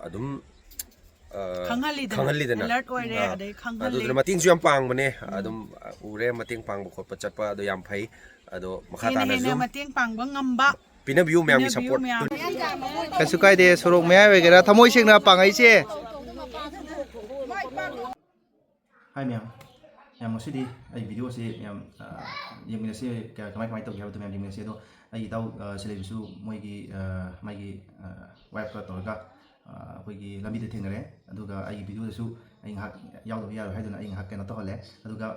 ꯑꯗꯨꯝ ꯈꯪꯍꯜꯂꯤꯗꯅ ꯑꯂꯔꯠ ꯑꯣꯏꯔꯦ ꯑꯗꯩ ꯈꯪꯍꯜꯂꯤ ꯑꯗꯨꯗꯨꯅ ꯃꯇꯦꯡꯁꯨ ꯌꯥꯝ ꯄꯥꯡꯕꯅꯦ ꯑꯗꯨꯝ ꯎꯔꯦ ꯃꯇꯦꯡ ꯄꯥꯡꯕ ꯈꯣꯠꯄ ꯆꯠꯄ ꯑꯗꯣ ꯌꯥꯝ ꯐꯩ ꯑꯗꯣ ꯃꯈꯥ ꯇꯥꯅꯁꯨ ꯃꯇꯦꯡ ꯄꯥꯡꯕ ꯉꯝꯕ ꯄꯤꯅꯕꯤꯌꯨ ꯃꯌꯥꯝꯒꯤ ꯁꯄꯣꯔꯠ ꯀꯩꯁꯨ ꯀꯥꯏꯗꯦ ꯁꯣꯔꯣꯛ ꯃꯌꯥꯏ ꯑꯣꯏꯒꯦꯔꯥ ꯊꯃꯣꯏ ꯁꯦꯡꯅ ꯄꯥꯡꯉꯛꯏꯁꯦ ꯍꯥꯏ ꯃꯌꯥꯝ ꯉꯁꯤꯗꯤ ꯑꯩ ꯚꯤꯗꯤꯑꯣꯁꯤ ꯌꯥꯝ ꯌꯦꯡꯃꯤꯟꯅꯁꯤ ꯀꯃꯥꯏ ꯇꯧꯒꯦ ꯍꯥꯏꯕꯗꯨ ꯃꯌꯥꯝ ꯌꯦꯡꯃꯤꯟꯅꯁꯤ ꯑꯗꯣ ꯑꯩ ꯏꯇꯥꯎ ꯁꯤꯂꯩꯕꯁꯨ ꯃꯣꯏꯒꯤ ꯃꯥꯒꯤ ꯋꯥꯏꯐꯀ ꯇꯧꯔꯒ ꯑꯩꯈꯣꯏꯒꯤ ꯂꯝꯕꯤꯗ ꯊꯦꯡꯅꯔꯦ ꯑꯗꯨꯒ ꯑꯩꯒꯤ ꯚꯤꯗꯤꯑꯣꯗꯁꯨ ꯑꯩ ꯉꯥꯏꯍꯥꯛ ꯌꯥꯎꯗꯕ ꯌꯥꯔꯣꯏ ꯍꯥꯏꯗꯨꯅ ꯑꯩ ꯉꯥꯏꯍꯥꯛ ꯀꯩꯅꯣ ꯇꯧꯍꯜꯂꯦ ꯑꯗꯨꯒ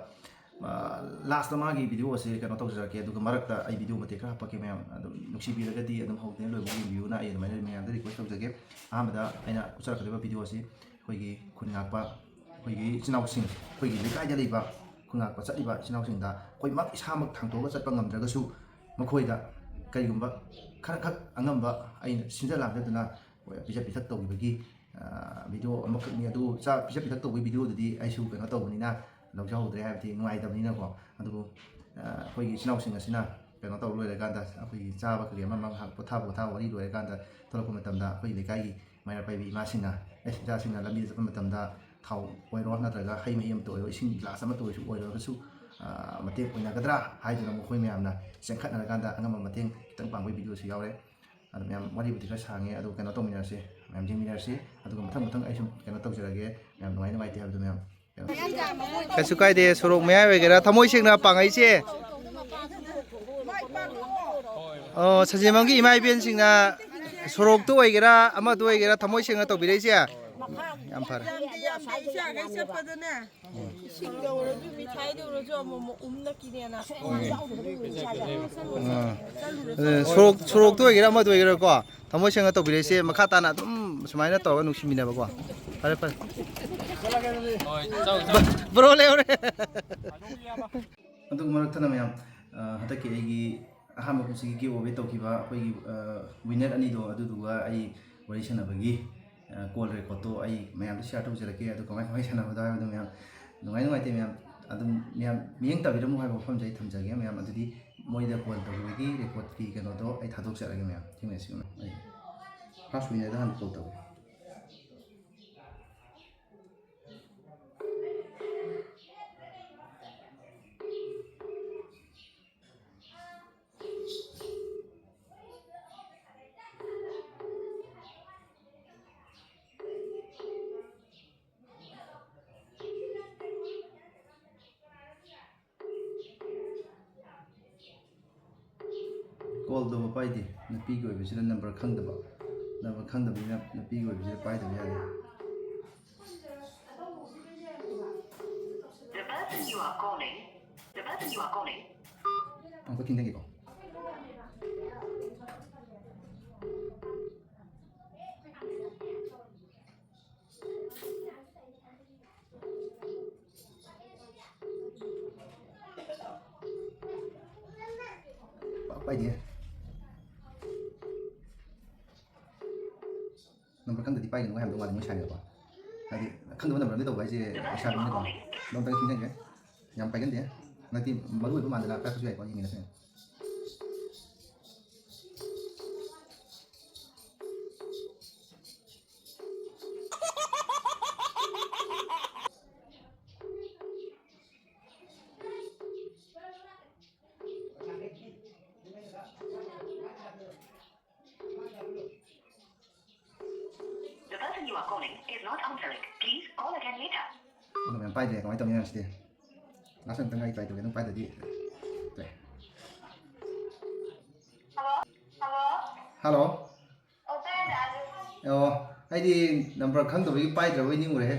ꯂꯥꯁꯇ ꯃꯥꯒꯤ ꯚꯤꯗꯤꯑꯣꯁꯤ ꯀꯩꯅꯣ ꯇꯧꯖꯔꯛꯀꯦ ꯑꯗꯨꯒ ꯃꯔꯛꯇ ꯑꯩ ꯚꯤꯗꯤꯑꯣ ꯃꯇꯦꯛ ꯈꯔ ꯍꯥꯞꯄꯛꯀꯦ ꯃꯌꯥꯝ ꯑꯗꯨꯝ ꯅꯨꯡꯁꯤꯕꯤꯔꯒꯗꯤ ꯑꯗꯨꯝ ꯍꯧꯗꯩ ꯂꯣꯏꯕ ꯌꯦꯡꯕꯤꯌꯨꯅ ꯑꯩ ꯑꯗꯨꯃꯥꯏꯅ ꯃꯌꯥꯝꯗ ꯔꯤꯀ꯭ꯋꯦꯁ ꯇꯧꯖꯒꯦ ꯑꯍꯥꯟꯕꯗ ꯑꯩꯅ ꯎꯠꯆꯔꯛꯀꯗꯕ ꯚꯤꯗꯤꯑꯣꯁꯤ ꯑꯩꯈꯣꯏꯒꯤ ꯈꯨꯟ ꯉꯥꯛꯄ ꯑꯩꯈꯣꯏꯒꯤ ꯏꯆꯤꯜ ꯏꯅꯥꯎꯁꯤꯡ ꯑꯩꯈꯣꯏꯒꯤ ꯂꯩꯀꯥꯏꯗ ꯂꯩꯕ ꯈꯨꯟ ꯉꯥꯛꯄ ꯆꯠꯂꯤꯕ ꯏꯆꯤꯜ ꯏꯅꯥꯎꯁꯤꯡꯗ ꯑꯩꯈꯣꯏꯃꯛ ꯏꯁꯥꯃꯛ ꯊꯥꯡꯇꯣꯛꯑꯒ ꯆꯠꯄ ꯉꯝꯗ꯭ꯔꯒꯁꯨ ꯃꯈꯣꯏꯗ ꯀꯔꯤꯒꯨꯝꯕ ꯈꯔꯈꯛ ꯑꯉꯝꯕ ꯑꯩꯅ ꯁꯤꯟꯖ ꯂꯥꯡꯖꯗꯨꯅ ꯄꯤꯖ ꯄꯤꯊꯛ ꯇꯧꯈꯤꯕꯒꯤ ꯚꯤꯗꯤꯑꯣ ꯑꯃꯈꯛꯅꯤ ꯑꯗꯨ ꯄꯤꯖ ꯄꯤꯊꯛ ꯇꯧꯕꯒꯤ ꯚꯤꯗꯤꯑꯣꯗꯨꯗꯤ ꯑꯩꯁꯨ ꯀꯩꯅꯣ ꯇꯧꯕꯅꯤ나 ꯂꯧꯖꯍꯧꯗ꯭ꯔꯦ ꯍꯥꯏꯕꯗꯤ ꯅꯨꯡꯉꯥꯏꯇꯕꯅꯤꯅꯀꯣ ꯑꯗꯨꯕꯨ ꯑꯩꯈꯣꯏꯒꯤ ꯏꯆꯤꯜ ꯏꯅꯥꯎꯁꯤꯡ ꯑꯁꯤꯅ ꯀꯩꯅꯣ ꯇꯧ ꯂꯣꯏꯔꯀꯥꯟꯗ ꯑꯩꯈꯣꯏꯒꯤ ꯆꯥꯕ ꯀꯔꯤ ꯑꯃ ꯉꯥꯏꯍꯥꯛ ꯄꯣꯊꯥꯕ ꯋꯥꯔꯤ ꯂꯣꯏꯔꯀꯥꯟꯗ ꯊꯣꯛꯂꯛꯄ ꯃꯇꯝꯗ ꯑꯩꯈꯣꯏꯒꯤ ꯂꯩꯀꯥꯏꯒꯤ ꯃꯩꯔꯥ ꯄꯥꯏꯕꯤ ꯏꯃꯥꯁꯤꯡꯅ ꯏꯆꯥꯁꯤꯡꯅ ꯂꯝꯕꯤꯗ ꯆꯠꯄ ꯃꯇꯝꯗ ꯊꯥꯎ ꯑꯣꯏꯔꯣ ꯅꯠꯇ꯭ꯔꯒ ꯍꯩ ꯃꯍꯤ ꯑꯃꯇ ꯑꯣꯏꯔꯣ ꯏꯁꯤꯡ ꯒ꯭ꯂꯥꯁ ꯑꯃꯇ ꯑꯣꯏꯔꯒꯁꯨ ꯃꯇꯦꯡ ꯑꯣꯏꯅꯒꯗ꯭ꯔꯥ ꯍꯥꯏꯗꯨꯅ ꯃꯈꯣꯏ ꯃꯌꯥꯝꯅ ꯆꯦꯟꯈꯠꯅꯔꯀꯥꯟꯗ ꯑꯉꯝꯕ ꯃꯇꯦꯡ ꯈꯤꯇꯪ ꯄꯥꯡꯕꯒꯤ ꯚꯤꯗꯤꯑꯣꯁꯨ ꯌꯥꯎꯔꯦ ꯑꯗꯨ ꯃꯌꯥꯝ ꯋꯥꯔꯤꯕꯨꯗꯤ ꯈꯔ ꯁꯥꯡꯉꯦ ꯑꯗꯨ ꯀꯩꯅꯣ ꯇꯧꯃꯤꯟꯅꯔꯁꯤ ꯃꯌꯥꯝ ꯌꯦꯡꯃꯤꯟꯅꯔꯁꯤ ꯑꯗꯨꯒ ꯃꯊꯪ ꯑꯩ ꯁꯨꯝ ꯀꯩꯅꯣ ꯇꯧꯖꯔꯒꯦ ꯃꯌꯥꯝ ꯅꯨꯡꯉꯥꯏꯇꯦ ꯍꯥꯏꯕꯗꯨ ꯃꯌꯥꯝ ꯀꯩꯁꯨ ꯀꯥꯏꯗꯦ ꯁꯣꯔꯣꯛ ꯃꯌꯥꯏ ꯑꯣꯏꯒꯦꯔꯥ ꯊꯃꯣꯏ ꯁꯦꯡꯅ ꯄꯥꯡꯉꯛꯏꯁꯦ ꯁꯟꯖꯦꯟꯕꯝꯒꯤ ꯏꯃꯥ ꯏꯕꯦꯟꯁꯤꯡꯅ ꯁꯣꯔꯣꯛꯇ ꯑꯣꯏꯒꯦꯔꯥ ꯑꯃꯗ ꯑꯣꯏꯒꯦꯔꯥ ꯊꯃꯣꯏ ꯁꯦꯡꯅ ꯇꯧꯕꯤꯔꯛꯏꯁꯦ ꯌꯥꯝ ꯐꯔꯦ ꯁꯣꯔꯣꯛꯇ ꯑꯣꯏꯒꯦꯔꯥ ꯑꯃꯗ ꯑꯣꯏꯒꯦꯔꯥꯀꯣ ꯊꯃꯣꯏ ꯁꯦꯡꯅ ꯇꯧꯕꯤꯔꯛꯏꯁꯦ ꯃꯈꯥ ꯇꯥꯅ ꯑꯗꯨꯝ ꯁꯨꯃꯥꯏꯅ ꯇꯧꯔꯒ ꯅꯨꯡꯁꯤꯃꯤꯟꯅꯕꯀꯣ ꯐꯔꯦ ꯕ꯭ꯔꯣ ꯂꯩꯍꯧꯔꯦ ꯑꯗꯨꯒ ꯃꯔꯛꯇꯅ ꯃꯌꯥꯝ ꯍꯟꯗꯛꯀꯤ ꯑꯩꯒꯤ ꯑꯍꯥꯟꯕ ꯄꯨꯟꯁꯤꯒꯤ ꯒꯤꯞ ꯑꯋꯦ ꯇꯧꯈꯤꯕ ꯑꯩꯈꯣꯏꯒꯤ ꯋꯤꯟꯅꯔ ꯑꯅꯤꯗꯣ ꯑꯗꯨꯗꯨꯒ ꯑꯩ ꯋꯥꯔꯤ ꯁꯥꯟꯅꯕꯒꯤ ꯀꯣꯜ ꯔꯦꯀꯣꯔꯠꯇꯣ ꯑꯩ ꯃꯌꯥꯝꯗ ꯁꯤꯌꯥꯔ ꯇꯧꯖꯔꯛꯀꯦ ꯑꯗꯨ ꯀꯃꯥꯏ ꯁꯥꯟꯅꯕꯗꯣ ꯍꯥꯏꯕꯗꯣ ꯃꯌꯥꯝ ꯅꯨꯡꯉꯥꯏꯇꯦ ꯃꯌꯥꯝ ꯑꯗꯨꯝ ꯃꯌꯥꯝ ꯃꯤꯠꯌꯦꯡ ꯇꯥꯕꯤꯔꯝꯃꯨ ꯍꯥꯏꯕ ꯋꯥꯐꯝꯁꯦ ꯑꯩ ꯊꯝꯖꯒꯦ ꯃꯌꯥꯝ ꯑꯗꯨꯗꯤ ꯃꯣꯏꯗ ꯀꯣꯜ ꯇꯧꯈꯤꯕꯒꯤ ꯔꯦꯀꯣꯔꯠꯀꯤ ꯀꯩꯅꯣꯗꯣ ꯑꯩ ꯊꯥꯗꯣꯛꯆꯔꯒꯦ ꯃꯌꯥꯝ ꯊꯦꯡꯅꯁꯤ ꯑꯩ ꯐꯥꯔꯁ ꯋꯤꯟꯅꯔꯗ ꯍꯥꯟꯅ ꯀꯣꯜ ꯇꯧꯒꯦ ꯀꯣꯜ ꯇꯧꯕ ꯄꯥꯏꯗꯦ ꯅꯨꯄꯤꯒꯤ ꯑꯣꯏꯕꯁꯤꯗ ꯅꯝꯕꯔ ꯈꯪꯗꯕꯅꯤꯅ ꯅꯨꯄꯤꯒꯤ ꯑꯣꯏꯕꯁꯤꯗ ꯄꯥꯏꯗꯕ ꯌꯥꯗꯦ ꯑꯃꯨꯛꯀ ꯊꯤꯡꯖꯒꯦꯀꯣ पाइदिए नंबर खंगदि पाइगन को हम दो साइने बा हादि खंगब नंबर दे तब हाइजे इसा बिने को दम तक खिंगे यम पाइगन दे नति मरु बु मानदला का सुय को यिंगे से मैं पाई दे कमाई तौनी नसदे लास्ट टाइम तंगाई ट्राई तौगे नंग पाई ददी ते हेलो ओ आइदी नंबर खंगदबगी पाई द्रबई निंगुरे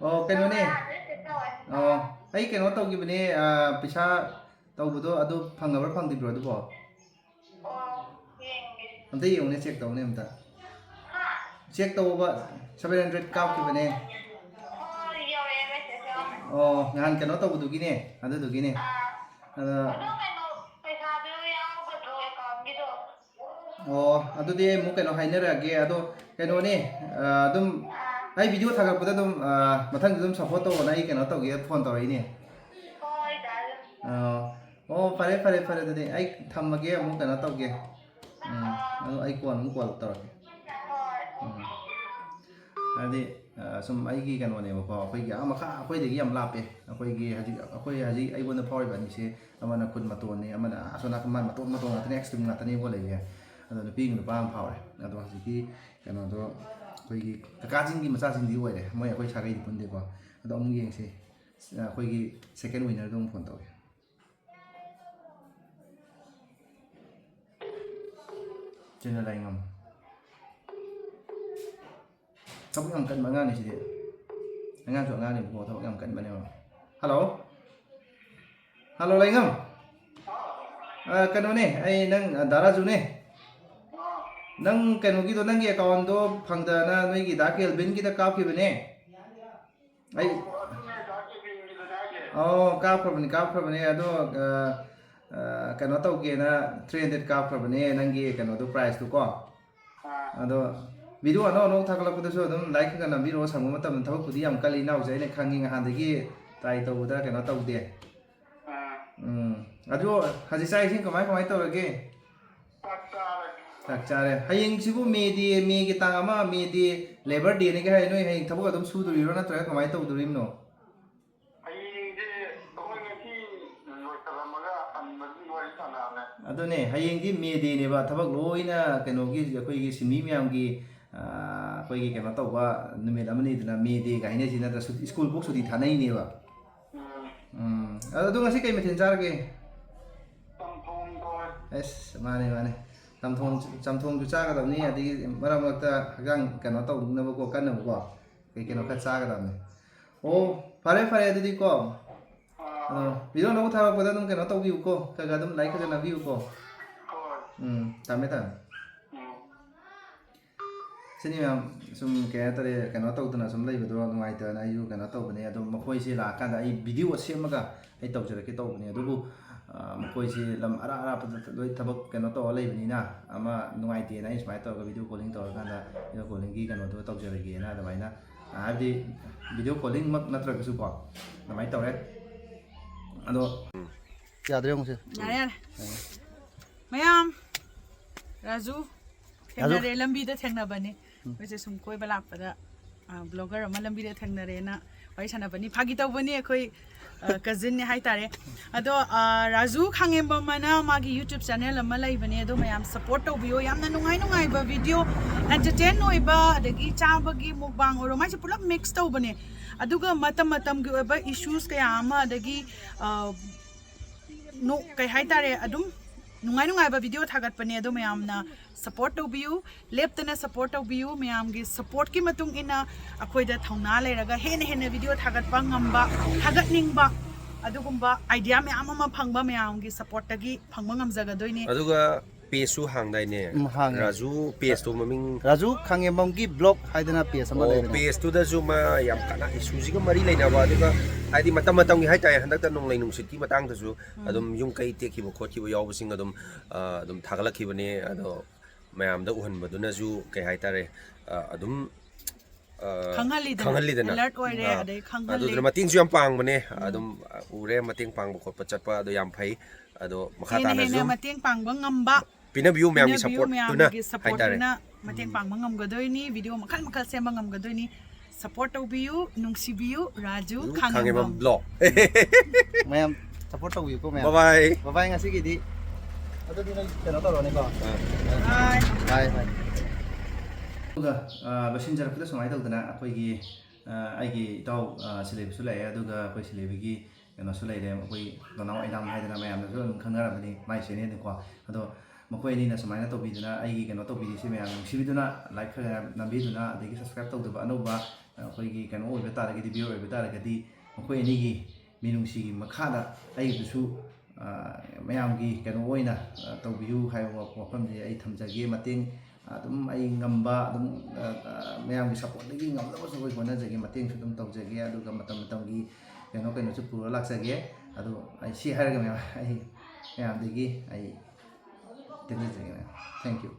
ओ केनोने ओ आई केनो तौगिबने पैसा तौबदो अदु फंगबर फंगदिब्रो अदुबो अमता येउने चेक तौने अमता चेक तौबा 700 कापकिबने oh ngan kano to budugine adu dugine oh adu de mu kano hainarage ado kano ne adum ai video thagakpada dum mathang dum support to na ai kano to ge phone to ine oh pare de ai thammage mu kano to ge adu ai kon mu call to ꯍꯥꯏꯗꯤ ꯁꯨꯝ ꯑꯩꯒꯤ ꯀꯩꯅꯣꯅꯦꯕꯀꯣ ꯑꯩꯈꯣꯏꯒꯤ ꯃꯈꯥ ꯑꯩꯈꯣꯏꯗꯒꯤ ꯌꯥꯝ ꯂꯥꯞꯄꯦ ꯑꯩꯈꯣꯏꯒꯤ ꯍꯧꯖꯤꯛ ꯑꯩꯉꯣꯟꯗ ꯐꯥꯎꯔꯤꯕ ꯑꯅꯤꯁꯦ ꯑꯃꯅ ꯈꯨꯠ ꯃꯇꯣꯟꯅꯤ ꯑꯃꯅ ꯑꯁꯣꯝ ꯅꯥꯀꯟ ꯃꯇꯣꯟ ꯉꯥꯛꯇꯅꯤ ꯑꯦꯛꯁꯇ꯭ꯔꯤꯝ ꯉꯥꯛꯇꯅꯦꯕꯀꯣ ꯂꯩꯔꯤꯁꯦ ꯑꯗꯣ ꯅꯨꯄꯤꯒ ꯅꯨꯄꯥ ꯑꯃ ꯐꯥꯎꯔꯦ ꯑꯗꯣ ꯍꯧꯖꯤꯛꯀꯤ ꯀꯩꯅꯣꯗꯣ ꯑꯩꯈꯣꯏꯒꯤ ꯀꯀꯥꯁꯤꯡꯒꯤ ꯃꯆꯥꯁꯤꯡꯗꯤ ꯑꯣꯏꯔꯦ ꯃꯣꯏ ꯑꯩꯈꯣꯏ ꯁꯥꯒꯩꯗꯤ ꯄꯨꯟꯗꯦꯀꯣ ꯑꯗꯣ ꯑꯃꯨꯛ ꯌꯦꯡꯁꯤ ꯑꯩꯈꯣꯏꯒꯤ ꯁꯦꯀꯦꯟ ꯋꯤꯟꯅꯔꯗꯣ ꯑꯃꯨꯛ ꯐꯣꯟ ꯇꯧꯒꯦ ꯆꯦꯟꯅ ꯂꯥꯏꯉꯝ ꯊꯕꯛ ꯌꯥꯝ ꯀꯟꯕ ꯑꯉꯥꯡꯅꯤ ꯁꯤꯗꯤ ꯑꯉꯥꯡꯁꯨ ꯑꯉꯥꯡꯅꯦꯕꯀꯣ ꯊꯕꯛ ꯌꯥꯝ ꯀꯟꯕꯅꯦꯕ ꯍꯜꯂꯣ ꯍꯜꯂꯣ ꯂꯥꯏꯉꯝ ꯀꯩꯅꯣꯅꯦ ꯑꯩ ꯅꯪ ꯗꯥꯔꯥꯖꯨꯅꯦ ꯅꯪ ꯀꯩꯅꯣꯒꯤꯗꯣ ꯅꯪꯒꯤ ꯑꯦꯀꯥꯎꯟꯗꯣ ꯐꯪꯗꯅ ꯅꯣꯏꯒꯤ ꯗꯥ ꯀꯦꯜꯕꯤꯟꯒꯤꯗ ꯀꯥꯞꯈꯤꯕꯅꯦ ꯑꯩ ꯀꯥꯞꯈ꯭ꯔꯕꯅꯦ ꯑꯗꯣ ꯀꯩꯅꯣ ꯇꯧꯒꯦꯅ 300 ꯀꯥꯞꯈ꯭ꯔꯕꯅꯦ ꯅꯪꯒꯤ ꯀꯩꯅꯣꯗꯣ ꯄ꯭ꯔꯥꯏꯁꯇꯣꯀꯣ ꯑꯗꯣ ꯚꯤꯗꯤꯑꯣ ꯑꯅꯧ ꯊꯥꯒꯠꯂꯛꯄꯗꯁꯨ ꯑꯗꯨꯝ ꯂꯥꯏꯛ ꯈꯔ ꯅꯝꯕꯤꯔꯛꯑꯣ ꯁꯪꯕ ꯃꯇꯝꯗ ꯊꯕꯛꯄꯨꯗꯤ ꯌꯥꯝ ꯀꯜꯂꯤ ꯏꯅꯥꯎꯁꯦ ꯑꯩꯅ ꯈꯪꯉꯤ ꯅꯍꯥꯟꯗꯒꯤ ꯇ꯭ꯔꯥꯏ ꯇꯧꯕꯗ ꯀꯩꯅꯣ ꯇꯧꯗꯦ ꯑꯗꯣ ꯍꯧꯖꯤꯛ ꯆꯥꯛ ꯏꯁꯤꯡ ꯀꯃꯥꯏ ꯇꯧꯔꯒꯦ ꯆꯥꯛ ꯆꯥꯔꯦ ꯍꯌꯦꯡꯁꯤꯕꯨ ꯃꯦꯒꯤ ꯇꯥꯡ 1 ꯃꯦꯗꯤ ꯂꯦꯕꯔ ꯗꯦꯅꯤꯒ ꯍꯥꯏ ꯅꯣꯏ ꯍꯌꯦꯡ ꯊꯕꯛ ꯑꯗꯨꯝ ꯁꯨꯗꯣꯔꯤꯔꯣ ꯅꯠꯇ꯭ꯔꯒ ꯀꯃꯥꯏꯅ ꯇꯧꯗꯣꯔꯤꯕꯅꯣ ꯑꯗꯨꯅꯦ ꯍꯌꯦꯡꯗꯤ ꯃꯦ ꯗꯦꯅꯦꯕ ꯊꯕꯛ ꯂꯣꯏꯅ ꯀꯩꯅꯣꯒꯤ ꯑꯩꯈꯣꯏꯒꯤ ꯁꯤꯟꯃꯤ ꯃꯌꯥꯝꯒꯤ ꯑꯩꯈꯣꯏꯒꯤ ꯀꯩꯅꯣ ꯇꯧꯕ ꯅꯨꯃꯤꯠ ꯑꯃꯅꯤꯗꯅ ꯃꯦ ꯗꯦꯒ ꯍꯥꯏꯅꯁꯤ ꯅꯠꯇ꯭ꯔ ꯁ꯭ꯀꯨꯜ ꯐꯥꯎ ꯁꯨꯇꯤ ꯊꯥꯅꯩꯅꯦꯕ ꯑꯗꯣ ꯉꯁꯤ ꯀꯩ ꯃꯊꯦꯜ ꯆꯥꯔꯒꯦ ꯑꯁ ꯃꯥꯅꯦ ꯆꯝꯊꯣꯡꯁꯨ ꯆꯥꯒꯗꯕꯅꯤ ꯑꯗꯒꯤ ꯃꯔꯛ ꯃꯔꯛꯇ ꯍꯛꯆꯥꯡ ꯀꯩꯅꯣ ꯇꯧꯅꯕꯀꯣ ꯀꯟꯅꯕꯀꯣ ꯀꯩꯅꯣ ꯈꯔ ꯆꯥꯒꯗꯕꯅꯤ ꯑꯣ ꯐꯔꯦ ꯑꯗꯨꯗꯤꯀꯣ ꯑꯗꯣ ꯚꯤꯗꯤꯑꯣ ꯑꯅꯧꯕ ꯊꯥꯔꯛꯄꯗ ꯑꯗꯨꯝ ꯀꯩꯅꯣ ꯇꯧꯕꯤꯌꯨꯀꯣ ꯈꯔ ꯑꯗꯨꯝ ꯂꯥꯏꯛ ꯈꯔ ꯅꯝꯕꯤꯌꯨꯀꯣ ꯊꯝꯃꯦ ꯁꯤꯅꯤ ꯃꯌꯥꯝ ꯁꯨꯝ ꯀꯩ ꯍꯥꯏꯇꯥꯔꯦ ꯀꯩꯅꯣ ꯇꯧꯗꯅ ꯁꯨꯝ ꯂꯩꯕꯗꯣ ꯅꯨꯡꯉꯥꯏꯇꯅ ꯑꯩꯁꯨ ꯀꯩꯅꯣ ꯇꯧꯕꯅꯦ ꯑꯗꯣ ꯃꯈꯣꯏꯁꯦ ꯂꯥꯛꯑꯀꯥꯟꯗ ꯑꯩ ꯚꯤꯗꯤꯑꯣ ꯁꯦꯝꯃꯒ ꯑꯩ ꯇꯧꯖꯔꯛꯀꯦ ꯇꯧꯕꯅꯦ ꯑꯗꯨꯕꯨ ꯃꯈꯣꯏꯁꯤ ꯂꯝ ꯑꯔꯥꯞꯄꯗ ꯂꯣꯏ ꯊꯕꯛ ꯀꯩꯅꯣ ꯇꯧꯔ ꯂꯩꯕꯅꯤꯅ ꯑꯃ ꯅꯨꯡꯉꯥꯏꯇꯦꯅ ꯑꯩ ꯁꯨꯃꯥꯏꯅ ꯇꯧꯔꯒ ꯚꯤꯗꯤꯑꯣ ꯀꯣꯂꯤꯡ ꯇꯧꯔꯀꯥꯟꯗ ꯚꯤꯗꯤꯑꯣ ꯀꯣꯂꯤꯡꯒꯤ ꯀꯩꯅꯣꯗꯣ ꯇꯧꯖꯔꯒꯦꯅ ꯑꯗꯨꯃꯥꯏꯅ ꯍꯥꯏꯕꯗꯤ ꯚꯤꯗꯤꯑꯣ ꯀꯣꯂꯤꯡꯃꯛ ꯅꯠꯇ꯭ꯔꯒꯁꯨꯀꯣ ꯑꯗꯨꯃꯥꯏꯅ ꯇꯧꯔꯦ ꯑꯗꯣ ꯌꯥꯗ꯭ꯔꯦ ꯑꯃꯨꯛꯁꯦ ꯌꯥꯔꯦ ꯃꯌꯥꯝ ꯔꯥꯖꯨ ꯊꯦꯡꯅꯔꯦ ꯂꯝꯕꯤꯗ ꯊꯦꯡꯅꯕꯅꯤ ꯑꯩꯈꯣꯏꯁꯦ ꯁꯨꯝ ꯀꯣꯏꯕ ꯂꯥꯛꯄꯗ ꯕ꯭ꯂꯣꯒꯔ ꯑꯃ ꯂꯝꯕꯤꯗ ꯊꯦꯡꯅꯔꯦꯅ ꯋꯥꯔꯤ ꯁꯥꯟꯅꯕꯅꯤ ꯐꯥꯒꯤ ꯇꯧꯕꯅꯤ ꯑꯩꯈꯣꯏ ꯀꯖꯤꯟꯅꯦ ꯍꯥꯏꯇꯥꯔꯦ ꯑꯗꯣ ꯔꯥꯖꯨ ꯈꯥꯡꯉꯦꯝꯕꯝꯅ ꯃꯥꯒꯤ ꯌꯨꯇ꯭ꯌꯨꯕ ꯆꯦꯅꯦꯜ ꯑꯃ ꯂꯩꯕꯅꯦ ꯑꯗꯣ ꯃꯌꯥꯝ ꯁꯞꯄꯣꯔꯠ ꯇꯧꯕꯤꯌꯣ ꯌꯥꯝꯅ ꯅꯨꯡꯉꯥꯏꯕ ꯚꯤꯗꯤꯑꯣ ꯑꯦꯟꯇꯔꯇꯦꯟ ꯑꯣꯏꯕ ꯑꯗꯒꯤ ꯆꯥꯕꯒꯤ ꯃꯨꯛꯕꯥꯡ ꯑꯣꯏꯔꯣ ꯃꯥꯏꯁꯦ ꯄꯨꯂꯞ ꯃꯤꯛꯁ ꯇꯧꯕꯅꯦ ꯑꯗꯨꯒ ꯃꯇꯝꯒꯤ ꯑꯣꯏꯕ ꯏꯁꯨꯁ ꯀꯌꯥ ꯑꯃ ꯑꯗꯒꯤ ꯀꯩ ꯍꯥꯏꯇꯥꯔꯦ ꯑꯗꯨꯝ ꯅꯨꯡꯉꯥꯏꯕ ꯚꯤꯗꯤꯑꯣ ꯊꯥꯒꯠꯄꯅꯦ ꯑꯗꯣ ꯃꯌꯥꯝꯅ ꯁꯞꯄꯣꯔꯠ ꯇꯧꯕꯤꯌꯨ ꯂꯦꯞꯇꯅ ꯁꯞꯄꯣꯔꯠ ꯇꯧꯕꯤꯌꯨ ꯃꯌꯥꯝꯒꯤ ꯁꯞꯄꯣꯔꯠꯀꯤ ꯃꯇꯨꯡ ꯏꯟꯅ ꯑꯩꯈꯣꯏꯗ ꯊꯧꯅꯥ ꯂꯩꯔꯒ ꯍꯦꯟꯅ ꯚꯤꯗꯤꯑꯣ ꯊꯥꯒꯠꯄ ꯉꯝꯕ ꯊꯥꯒꯠꯅꯤꯡꯕ ꯑꯗꯨꯒꯨꯝꯕ ꯑꯥꯏꯗꯤꯌꯥ ꯃꯌꯥꯝ ꯑꯃ ꯐꯪꯕ ꯃꯌꯥꯝꯒꯤ ꯁꯞꯄꯣꯔꯠꯇꯒꯤ ꯐꯪꯕ ꯉꯝꯖꯒꯗꯣꯏꯅꯤ ꯑꯗꯨꯒ ꯄꯦꯖꯁꯨ ꯍꯥꯡꯗꯥꯏꯅꯦ ꯍꯥꯡꯉꯦ ꯔꯥꯖꯨ ꯄꯦꯖꯇꯣ ꯃꯃꯤꯡ ꯔꯥꯖꯨ ꯈꯥꯡꯉꯦꯝꯕꯝꯒꯤ ꯕ꯭ꯂꯣꯛ ꯍꯥꯏꯗꯅ ꯄꯦꯖ ꯑꯃ ꯂꯩꯕꯅꯦ ꯄꯦꯖꯇꯨꯗꯁꯨ ꯃꯥ ꯌꯥꯝ ꯀꯟꯅ ꯏꯁꯨꯁꯤꯒ ꯃꯔꯤ ꯂꯩꯅꯕ ꯑꯗꯨꯒ ꯍꯥꯏꯗꯤ ꯃꯇꯝꯒꯤ ꯍꯥꯏꯇꯥꯔꯦ ꯍꯟꯗꯛꯇ ꯅꯣꯡꯂꯩ ꯅꯨꯡꯁꯤꯠꯀꯤ ꯃꯇꯥꯡꯗꯁꯨ ꯑꯗꯨꯝ ꯌꯨꯝ ꯀꯩ ꯇꯦꯛꯈꯤꯕ ꯈꯣꯠꯈꯤꯕ ꯌꯥꯎꯕꯁꯤꯡ ꯑꯗꯨꯝ ꯊꯥꯒꯠꯂꯛꯈꯤꯕꯅꯦ ꯑꯗꯣ ꯃꯌꯥꯝꯗ ꯎꯍꯟꯕꯗꯨꯅꯁꯨ ꯀꯩ ꯍꯥꯏꯇꯥꯔꯦ ꯑꯗꯨꯝ ꯈꯪꯍꯜꯂꯤꯗꯅ ꯑꯦꯂꯔꯠ ꯑꯣꯏꯔꯦ ꯑꯗꯩ ꯈꯪꯍꯜꯂꯤ ꯑꯗꯨꯗꯨꯅ ꯃꯇꯦꯡꯁꯨ ꯌꯥꯝ ꯄꯥꯡꯕꯅꯦ ꯑꯗꯨꯝ ꯎꯔꯦ ꯃꯇꯦꯡ ꯄꯥꯡꯕ ꯈꯣꯠꯄ ꯆꯠꯄ ꯑꯗꯣ ꯌꯥꯝ ꯐꯩ ꯑꯗꯣ ꯃꯈꯥ ꯇꯥꯅꯁꯨ ꯍꯦꯟꯅ ꯃꯇꯦꯡ ꯄꯥꯡꯕ ꯉꯝꯕ ꯄꯤꯅꯕꯤꯌꯨ ꯃꯌꯥꯝꯒꯤ ꯁꯞꯄꯣꯔꯠꯇꯨꯅ ꯃꯌꯥꯝꯒꯤ ꯁꯞꯄꯣꯔꯠꯇꯨꯅ ꯃꯇꯦꯡ ꯄꯥꯡꯕ ꯉꯝꯒꯗꯣꯏꯅꯤ ꯚꯤꯗꯤꯑꯣ ꯃꯈꯜ ꯁꯦꯝꯕ ꯉꯝꯒꯗꯣꯏꯅꯤ ꯁꯞꯄꯣꯔꯠ ꯇꯧꯕꯤꯌꯨ ꯅꯨꯡꯁꯤꯕꯤꯌꯨ ꯔꯥꯖꯨ ꯈꯥꯡꯉꯦꯝꯕꯝ ꯕ꯭ꯂꯣꯛ ꯃꯌꯥꯝ ꯁꯞꯄꯣꯔꯠ ꯇꯧꯕꯤꯌꯨꯀꯣ ꯃꯌꯥꯝ ꯕꯥꯏ ꯉꯁꯤꯒꯤꯗꯤ ꯑꯗꯨꯗꯤ ꯅꯪ ꯀꯩꯅꯣ ꯇꯧꯔꯅꯤꯀꯣ ꯕꯥꯏ ꯑꯗꯨꯒ ꯂꯣꯏꯁꯤꯟꯖꯔꯛꯄꯗ ꯁꯨꯃꯥꯏꯅ ꯇꯧꯗꯅ ꯑꯩꯈꯣꯏꯒꯤ ꯑꯩꯒꯤ ꯏꯇꯥꯎ ꯁꯤꯂꯦꯕꯁꯨ ꯂꯥꯛꯑꯦ ꯑꯗꯨꯒ ꯑꯩꯈꯣꯏ ꯁꯤꯂꯦꯕꯒꯤ ꯀꯩꯅꯣꯁꯨ ꯂꯩꯔꯦ ꯑꯩꯈꯣꯏ ꯗꯣꯅꯥꯎ ꯑꯩꯗꯥꯝ ꯍꯥꯏꯗꯅ ꯃꯌꯥꯝꯅꯁꯨ ꯑꯗꯨꯝ ꯈꯪꯅꯔꯕꯅꯤ ꯃꯥꯏ ꯆꯦꯅꯦꯜꯅꯤꯀꯣ ꯑꯗꯣ ꯃꯈꯣꯏ ꯑꯅꯤꯅ ꯁꯨꯃꯥꯏꯅ ꯇꯧꯕꯤꯗꯨꯅ ꯑꯩꯒꯤ ꯀꯩꯅꯣ ꯇꯧꯕꯤꯔꯤꯁꯤ ꯃꯌꯥꯝ ꯅꯨꯡꯁꯤꯕꯤꯗꯨꯅ ꯂꯥꯏꯛ ꯈꯔ ꯅꯝꯕꯤꯗꯨꯅ ꯑꯗꯒꯤ ꯁꯕꯁꯀ꯭ꯔꯥꯏꯕ ꯇꯧꯗꯕ ꯑꯅꯧꯕ ꯑꯩꯈꯣꯏꯒꯤ ꯀꯩꯅꯣ ꯑꯣꯏꯕ ꯇꯥꯔꯒꯗꯤ ꯚꯤꯌꯔ ꯑꯣꯏꯕ ꯇꯥꯔꯒꯗꯤ ꯃꯈꯣꯏ ꯑꯅꯤꯒꯤ ꯃꯤꯅꯨꯡꯁꯤꯒꯤ ꯃꯈꯥꯗ ꯑꯩꯒꯤꯗꯨꯁꯨ ꯃꯌꯥꯝꯒꯤ ꯀꯩꯅꯣ ꯑꯣꯏꯅ ꯇꯧꯕꯤꯌꯨ ꯍꯥꯏꯕ ꯋꯥꯐꯝꯁꯦ ꯑꯩ ꯊꯝꯖꯒꯦ ꯃꯇꯦꯡ ꯑꯗꯨꯝ ꯑꯩ ꯉꯝꯕ ꯑꯗꯨꯝ ꯃꯌꯥꯝꯒꯤ ꯁꯞꯄꯣꯔꯠꯇꯒꯤ ꯉꯝꯅꯕꯁꯨ ꯑꯩꯈꯣꯏ ꯍꯣꯠꯅꯖꯒꯦ ꯃꯇꯦꯡꯁꯨ ꯑꯗꯨꯝ ꯇꯧꯖꯒꯦ ꯑꯗꯨꯒ ꯃꯇꯝꯒꯤ ꯀꯩꯅꯣꯁꯨ ꯄꯨꯔ ꯂꯥꯛꯆꯒꯦ ꯑꯗꯣ ꯑꯩ ꯁꯤ ꯍꯥꯏꯔꯒ ꯑꯩ ꯃꯌꯥꯝꯗꯒꯤ ꯑꯩ ꯇꯦꯟꯖꯖꯒꯦ ꯊꯦꯡꯛ ꯌꯨ